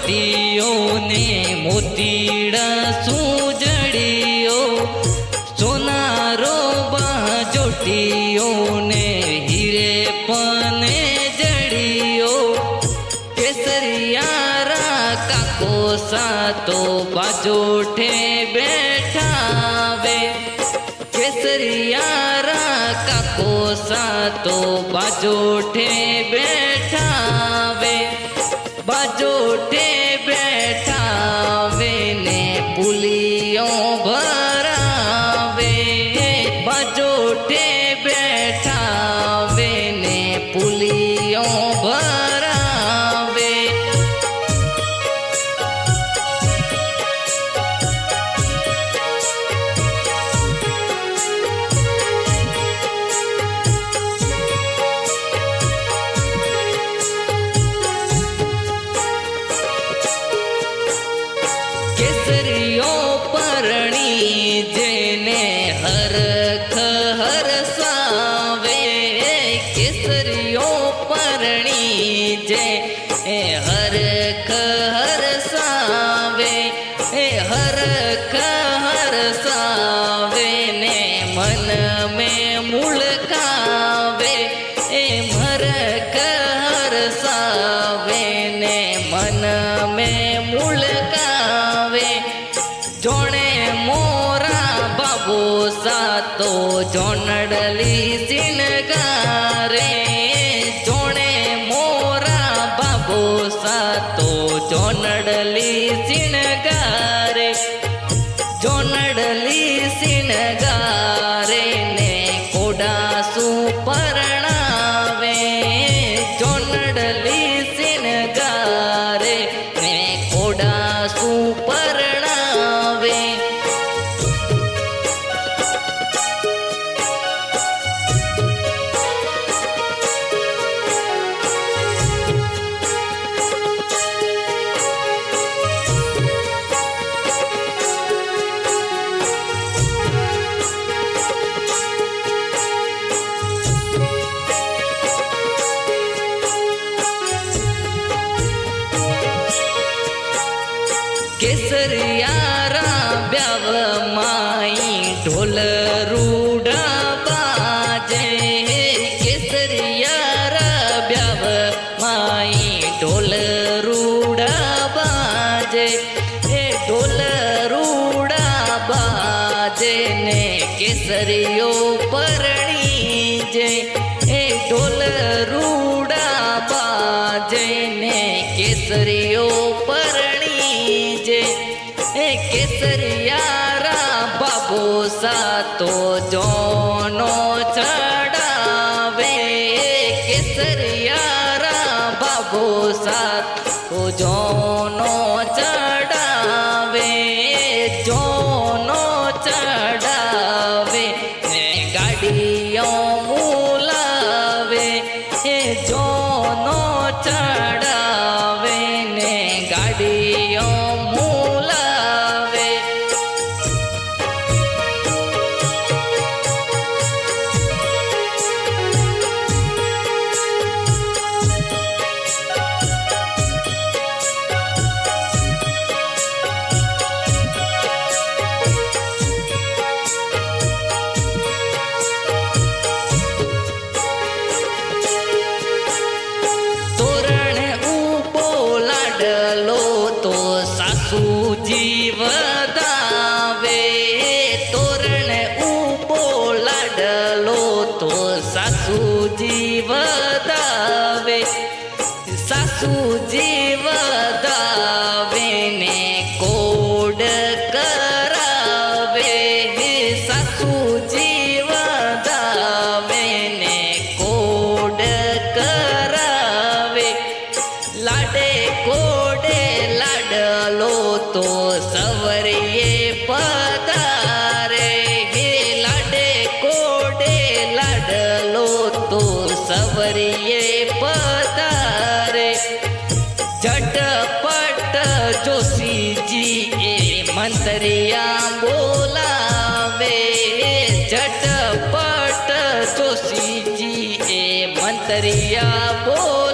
बाजोटियो ने मोतीड़ा सूजड़ियो सोनारो बाजोटियो ने हीरे पने जड़ियो केसरियारा काको सातो बाजोठे बैठावे केसरियारा काको सातो बाजोठे बैठावे बाजोठे बैठावे ने पुलियों भरावे बाजोठे बैठावे ने पुलियों भरावे। केसरियो परणी जेने हरख हरसावे केसरियो परणी जे हरख हरसावे हरख हरसावे ने मन में मुड़कावे हरख हरसावे ने मन में मुड़कावे जोणे मोरा बाबू सातो जोनडली सिनगारे जोणे मोरा बाबू सातो जोनडली सिनगारे जोनडली सिनगारे ने कोडासु परणावे जोनडली सिनगारे ने कोडासु परणावे। केसरियारा ब्याव माई ढोल रूडा बाजे केसरियारा ब्याव माई ढोल रूडा बाजे ढोल रूडा बाजे ने केसरियो परणी जे ढोल रूडा बाजे ने केसरियो परणी जे केसरियारा बाबू सातो जोनो चढ़ावे केसरियारा बाबू सातो जोनो चढ़ावे जोनो चढ़ावे गाड़ियों मुलावे जोनो चढ़ावे ने गाड़ियों मुलावे। तोरण ऊपो लाडलो तो सासू जीवदावे तोरण ऊपो लाडलो तो सासू जीवदावे सासू जीवदावे ने कोड करावे सासू जीवदावे ने कोड करावे लाडे कोडे लाडलो तो सवरिये पधारे लाडे कोडे लाडलो तो सवरिये पधारे झटपट जोशी जी ए मंत्रिया बोलावे झटपट जोशी जी ए मंत्रिया बोलावे।